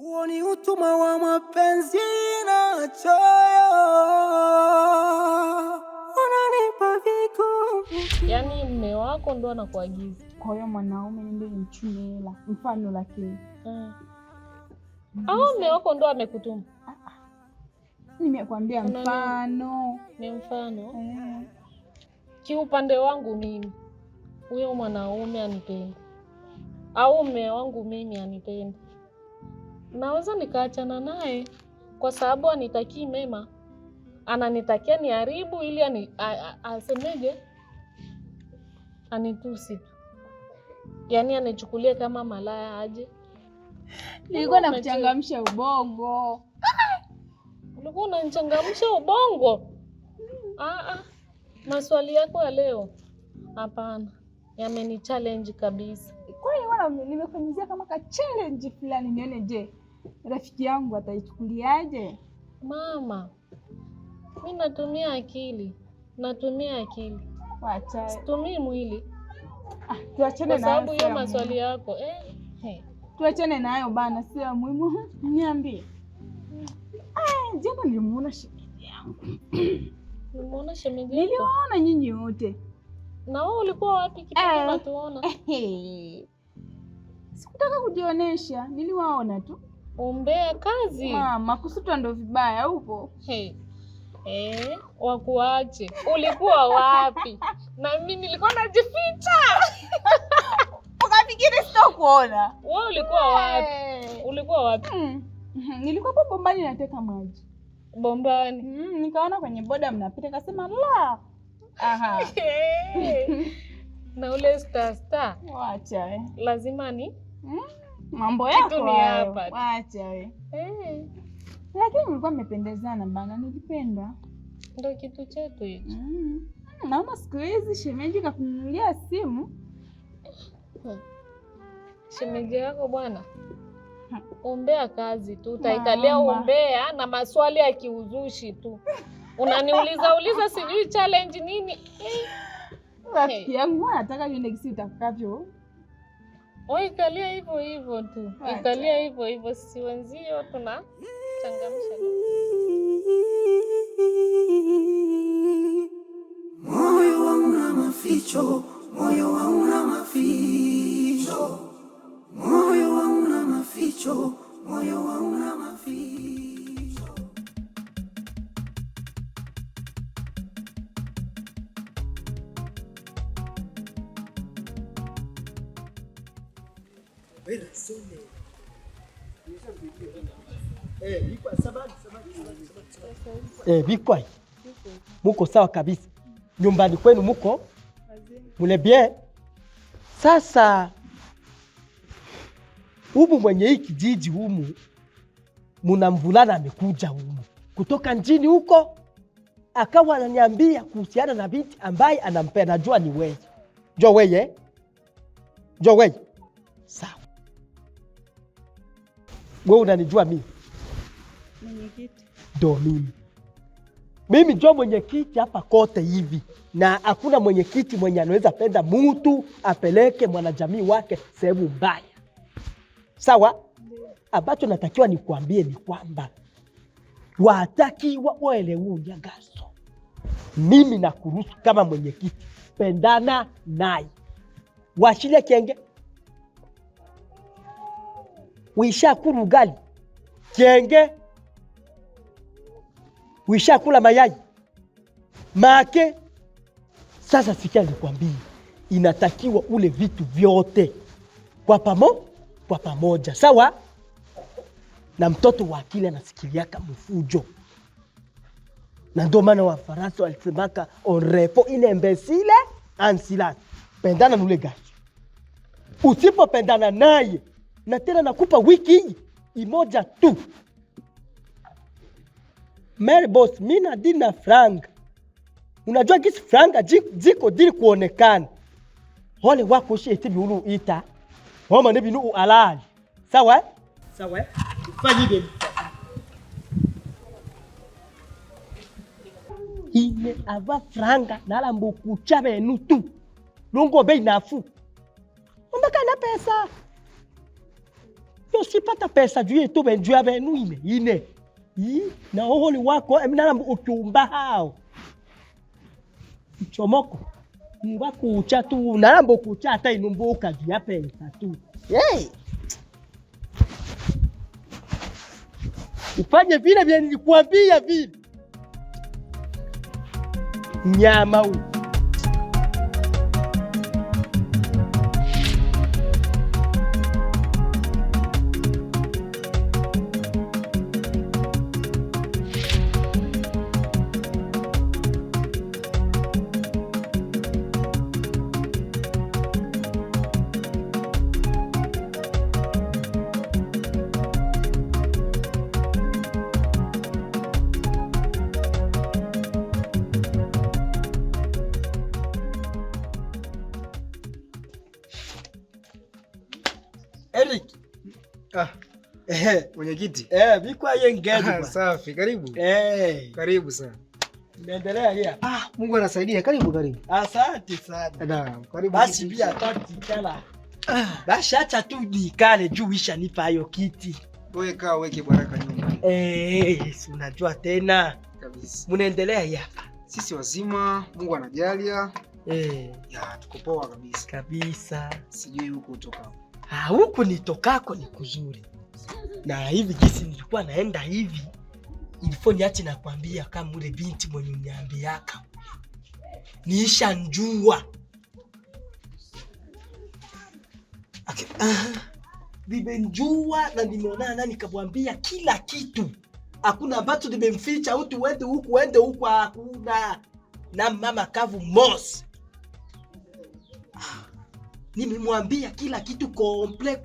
Huo ni utuma wa mapenzi na choyo. Unanipa vigu. Yaani mume wako ndo anakuagiza. Kwa hiyo mwanaume ndio mchume hela. Mfano lakini. Au mume wako ndo amekutuma? Nimekwambia mfano. Ni mfano. Kiupande wangu mimi, huyo mwanaume anipendi. Au mume wangu mimi anipendi. Naweza nikaachana naye kwa sababu anitakii mema. Ananitakia niharibu ili asemeje? Anitusi tu. Yaani anichukulie kama malaya aje. Nilikuwa nakuchangamsha ubongo. Ulikuwa unanichangamsha ubongo? Maswali yako ya leo hapana. Yameni challenge kabisa. Kwa hiyo wala nimefanyizia kama ka challenge fulani nione je rafiki yangu ataichukuliaje? Mama, mimi natumia akili. Wacha. Situmii mwili. Tuachane na sababu hiyo maswali yako. Tuachane nayo bana, sio muhimu. Niambie. Jana nilimuona shemeji yangu. Nimeona shemeji yako? Niliwaona nyinyi wote. Na wewe ulikuwa wapi kipindi unatuona? Sikutaka kujionesha, niliwaona tu. Umbea kazi. Mama, kusuta ndo vibaya huko. Wakuache. Ulikuwa wapi? Na mimi nilikuwa najificha. Ukafikiri sitokuona. Wewe ulikuwa wapi? Ulikuwa wapi? Nilikuwa hapo bombani nateka maji. Bombani? Nikaona kwenye boda mnapita kasema la. Na ule star. Wacha lazima ni mambo yako ni hapa. Wacha lakini mlikuwa mmependezana bana, nilipenda. Ndio kitu chetu hicho. Naona siku hizi shemeji kakununulia simu. Shemeji yako bwana. Umbea kazi tu, utaikalia umbea na maswali ya kiuzushi tu. Unaniuliza sijui challenge nini? Rafiki yangu anataka niende kisi utakavyo. Ikalia hivyo tu. Ikalia hivyo sisi wenzio tunachangamsha. Moyo wangu na maficho, moyo wangu na maficho. Moyo wangu na maficho, moyo wangu na maficho. Wela some. Bikwai. Muko sawa kabisa. Nyumbani kwenu muko? Mule bien. Sasa humu mwenye hii kijiji humu muna mvulana amekuja humu kutoka njini huko, akawa ananiambia kuhusiana na binti ambaye anampenda. Najua ni wewe. Jo wewe. Sawa. Wewe unanijua mimi? Mwenyekiti. Ndo mimi ndio mwenyekiti hapa kote hivi, na hakuna mwenyekiti mwenye anaweza penda mtu apeleke mwanajamii wake sehemu mbaya. Sawa? Ambacho natakiwa nikuambie ni kwamba watakiwa waelewe unyagaso. Mimi nakuruhusu kama mwenyekiti, pendana naye. Washile kenge. Wishakula ugali. Kenge. Wishakula mayai. Make. Sasa sikia nikwambie, inatakiwa ule vitu vyote kwa pamoja. Sawa? Na mtoto wa akili anasikiliaka mfujo. Na ndio maana Wafaransa walisemaka on répond une imbécile en silence. Pendana nule gaji. Usipopendana naye, na tena nakupa wiki hii imoja tu. Mary boss, mimi na dina franga. Unajua kisi franga jiko dili kuonekana. Hole wako sheti biulu ita. Homa ne binu alali. Sawa? Sawa? Fanya hivi. Ine ava franga nala mboku chabe nutu. Longo bei nafu. Mbaka na pesa. usipata pesa juu tu benjua benu ine na holi wako emina ukiumba hao chomoko ni wakucha tu narambo kucha hata inumbuka juu ya pesa tu. Ufanye vile vile nilikuambia vile. Nyama huyu. Eric. Mwenyekiti. Bikwa yengeni. Safi, karibu. Karibu sana. Naendelea hapa. Mungu anasaidia. Karibu. Asante sana. Naam, karibu. Basi pia tati kala. Basi acha tu nikale juu isha nipa hayo kiti. Wewe kaa weke baraka nyuma. Si unajua tena. Kabisa. Munaendelea hapa. Sisi wazima, Mungu anajalia. Ya, tuko poa kabisa. Kabisa. Sijui huko utoka. Huku nitokako ni kuzuri. Na hivi jinsi nilikuwa naenda hivi, ilifo niache nakwambia kama ule binti mwenye uniambiaka. Niisha njua. Okay. Nimenjua na nimeonana nikamwambia kila kitu. Hakuna ambacho nimemficha au tuende huku hakuna. Na mama kavu mos. Nimemwambia kila kitu komple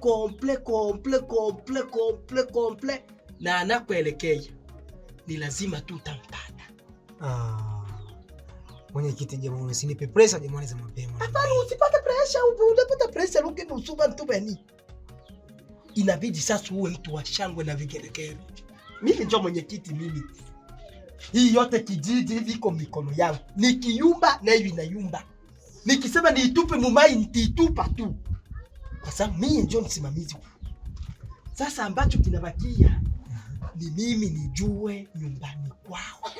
na anakuelekea. Ni lazima tu utampata. Mwenyekiti jamani, usinipe pressure jamani za mapema. Hapana, usipate pressure, unapata pressure ukini usuba ntubeni. Inabidi sasa uwe mtu wa shangwe na vigelegele. Mimi ndio mwenyekiti mimi. Hii yote kijiji hivi iko mikono yangu. Nikiyumba na hivi nayumba. Nikisema niitupe mumai nititupa tu. Kwa sababu mimi ndio msimamizi. Sasa ambacho kinabakia ni mimi nijue nyumbani kwao.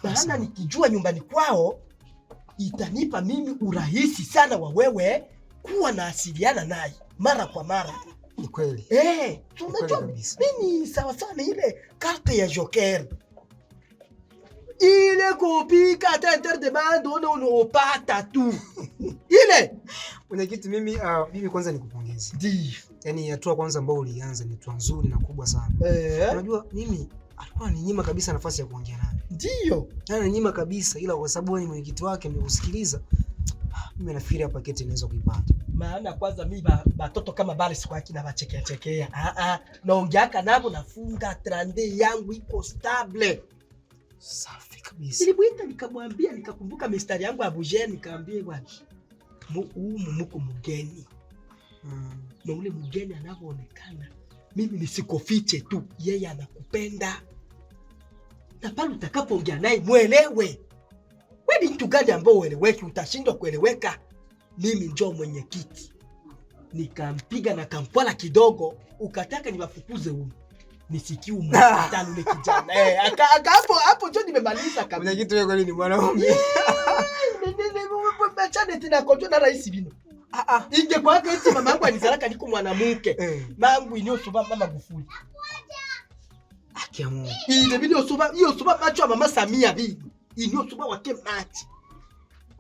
Maana nikijua nyumbani kwao itanipa mimi urahisi sana wa wewe kuwa na asiliana naye mara kwa mara. Ni kweli. Tunajua mimi sawa sana ile karte ya Joker. Ile kupika hata interdemand unopata tu. Ile mwenyekiti mimi kwanza nikupongeze. Ndio. Yaani hatua kwanza ambayo ulianza ni hatua nzuri na kubwa sana. Unajua mimi alikuwa ananinyima kabisa nafasi ya kuongea naye. Ndio. Ananinyima kabisa, ila kwa sababu ni mwenyekiti wake amekusikiliza. Mimi nafikiri hapa keti inaweza kuipata. Maana kwanza mimi batoto kama bale siku akina bachekea. Naongeaka nabo nafunga trande yangu iko stable. Safi kabisa. Nilimuita nikamwambia nikakumbuka mistari yangu ya bujeni nikamwambia bwana. Muko mgeni. Na ule mgeni anavyoonekana mimi nisikofiche tu yeye anakupenda. Na pale utakapoongea naye muelewe. Wewe ni mtu gani ambao ueleweki utashindwa kueleweka? Mimi njoo mwenyekiti. Nikampiga na kampwala kidogo ukataka niwafukuze huko. Nisikie umepatana ule kijana. Hapo njoo nimemaliza kabisa. Mwenyekiti wewe kwani ni mwanaume? Mbachane tena konjo na rais bino. Inge kwa haka eti mama yangu alizalaka niko mwanamke. Mangu inyo soba mama Gufuli. Akia Mungu. Ile video soba macho ya mama Samia bibi. Inyo soba wake machi.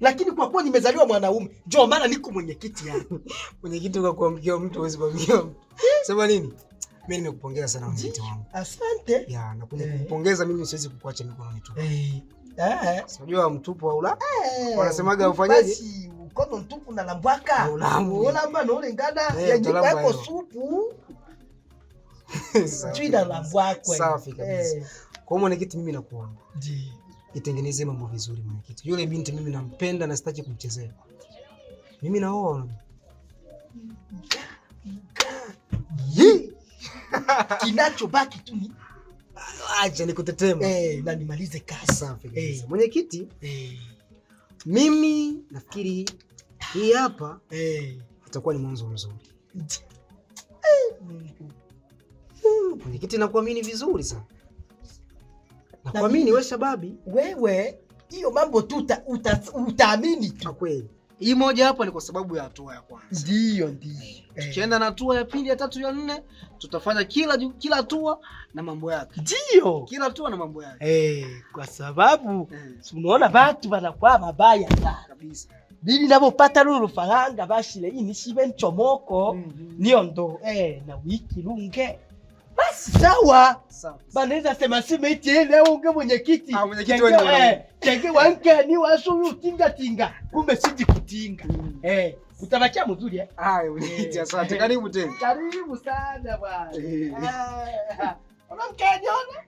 Lakini kwa kuwa nimezaliwa mwanaume, njoo maana niko mwenyekiti yako. Mwenyekiti kwa kuamkia mtu huwezi kuamkia mtu. Sema nini? Mimi nimekupongeza sana mwenyekiti wangu. Asante. Ya, na kukupongeza mimi siwezi kukuacha mikononi tu. Unajua mtupu au la? Wanasemaga ufanyaje? Basi ukono mtupu na lambwaka. Ulamba na ule ngada ya jipa yako supu. Sijui na lambwaka. Safi kabisa. Kwa mwenyekiti mimi nakuomba. Ndio. Itengeneze mambo vizuri mwenyekiti. Yule binti mimi nampenda na sitaki kumchezea. Mimi naoa. Kinachobaki tu ni acha nikutetema. Na nimalize kazi. Safi kabisa. Mwenyekiti, mimi nafikiri hii hapa itakuwa ni mwanzo mzuri. Mwenyekiti, nakuamini vizuri sana. Nakuamini wewe shababi. Wewe hiyo mambo tu utaamini tu. Kweli. Hii moja hapa ni kwa sababu ya hatua ya kwanza. Ndio. Tukienda na hatua ya pili, ya tatu, ya nne, tutafanya kila hatua na mambo yake. Ndio. Kila hatua na mambo yake. Kwa sababu unaona watu wanakuwa mabaya sana. Kabisa. Bili ninapopata lulu faranga bashile hii nishibe nchomoko nio ndo na wiki lunge. Basi sawa. Banaweza sema eti leo unge mwenyekiti. Mwenyekiti wewe. Chenge wanke ni wasuru tinga. Kumbe siji kutinga. Utabakia mzuri mwenyekiti, asante. Karibu tena. Karibu sana bwana. Unamkanyona?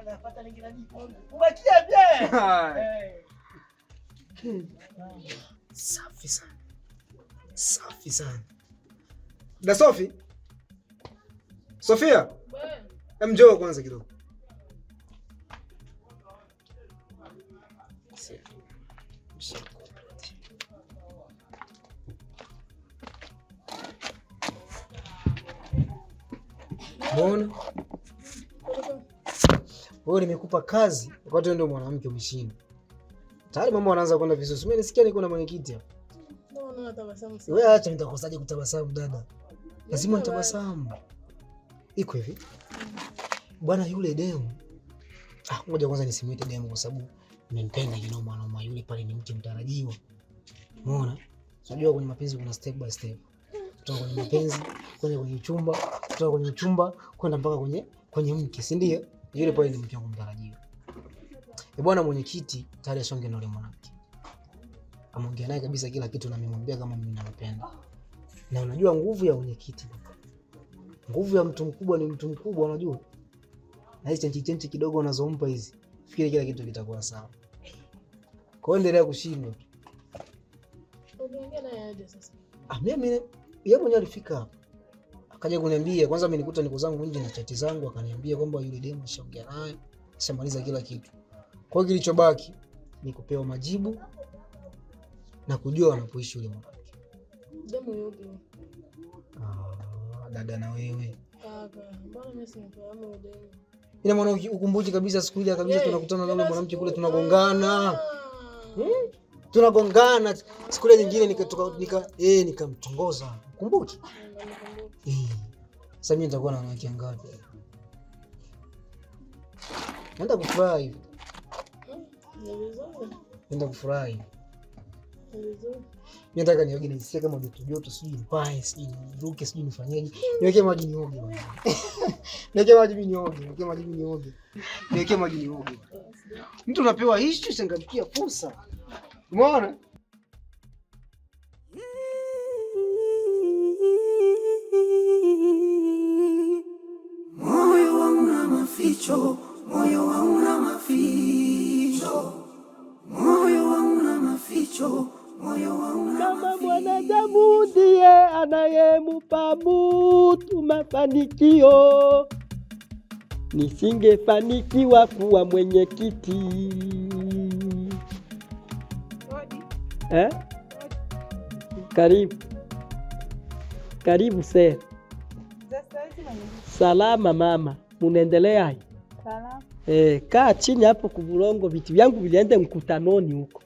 Napata lingine nipo. Ubakia bien. Safi sana. Safi sana. Da Sofi? Sofia? Njoo kwanza kidogo. Mbona? Wewe nimekupa kazi, wakati ndio mwanamke umeshinda. Tayari mama anaanza kwenda vizuri. Mimi nisikia niko na mwenyekiti hapa. Mbona tabasamu? Wewe acha, nitakosaje kutabasamu dada? Lazima nitabasamu. Iko hivi. Bwana yule demu. Ngoja kwanza nisimuite demu kwa sababu nimempenda kinoma noma. Yule pale ni mke mtarajiwa. Umeona? Unajua kwenye mapenzi kuna step by step. Kutoka kwenye mapenzi, kwenda kwenye uchumba, kutoka kwenye uchumba kwenda mpaka kwenye mke, si ndio? Yule pale ni mke wangu mtarajiwa. Bwana mwenyekiti tayari asonge na yule mwanamke. Ameongea naye kabisa kila kitu na nimemwambia kama mimi nampenda. Na unajua nguvu ya mwenyekiti. Nguvu ya mtu mkubwa ni mtu mkubwa, unajua? Na hizi chenchi kidogo unazompa hizi. Fikiri kila kitu kitakuwa sawa. Kwa hiyo endelea kushindwa. Unaongea naye aje sasa? Mimi yeye mwenyewe alifika hapa. Akaja kuniambia, kwanza mimi nikuta niko zangu nje na chati zangu, akaniambia kwamba yule demu ashaongea naye, ashamaliza kila kitu. Kwa hiyo kilichobaki ni kupewa majibu na kujua wanapoishi yule mwanamke. Demu yupi? Dada na wewe. Kaka, mbona mimi simfahamu yule demu? Ina maana ukumbuki kabisa siku ile kabisa tunakutana na yule mwanamke kule tunagongana. Tunagongana siku ile nyingine nikamtongoza. Kumbuki? Sasa mimi nitakuwa na wanawake ngapi? Nenda kufurahi. Nenda kufurahi. Mimi nataka nioge nisikie kama joto sijui nipae, sijui niruke, sijui nifanyeje. Niweke maji nioge bwana. Niweke maji nioge. Mtu unapewa hicho changamkia fursa. Umeona? Moyo hauna maficho, moyo hauna maficho. Moyo hauna maficho, moyo hauna kama mwanadamu ndiye anayempa mtu mafanikio, nisingefanikiwa kuwa mwenyekiti. Karibu sasa. Salama mama, munaendelea? Salama. Kaa chini hapo kubulongo, viti vyangu viliende mkutanoni huko.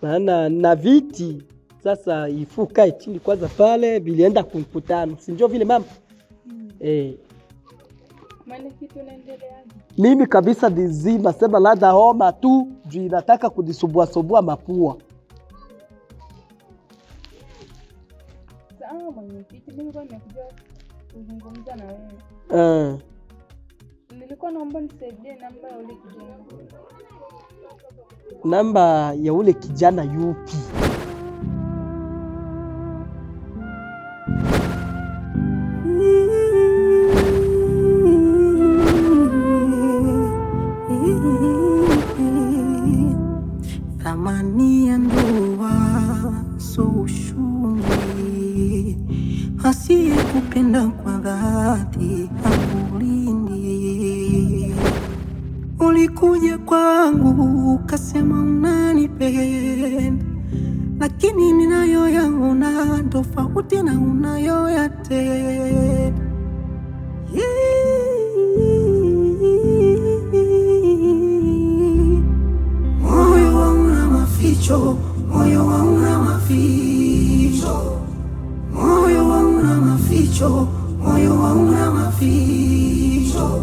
Maana na viti sasa ifuka chini kwanza pale vilienda kumkutano. Si ndio vile mama? Maana kitu unaendelea? Mimi kabisa dizima sema lada homa tu juu inataka kudisubua mapua. Sawa mwenyekiti, mimi kwa nimekuja kuzungumza na wewe. Nilikuwa naomba nisaidie namba ya ule kijana. Namba ya ule kijana yupi? Thamani ya ndoa so ushungi, asiye kupenda kwa dhati hakulindi. Ulikuja kwangu ukasema unanipenda, lakini ninayo yangu na tofauti na unayoyatenda. Moyo wangu na maficho, moyo wangu na maficho, moyo wangu na maficho, moyo wangu na maficho.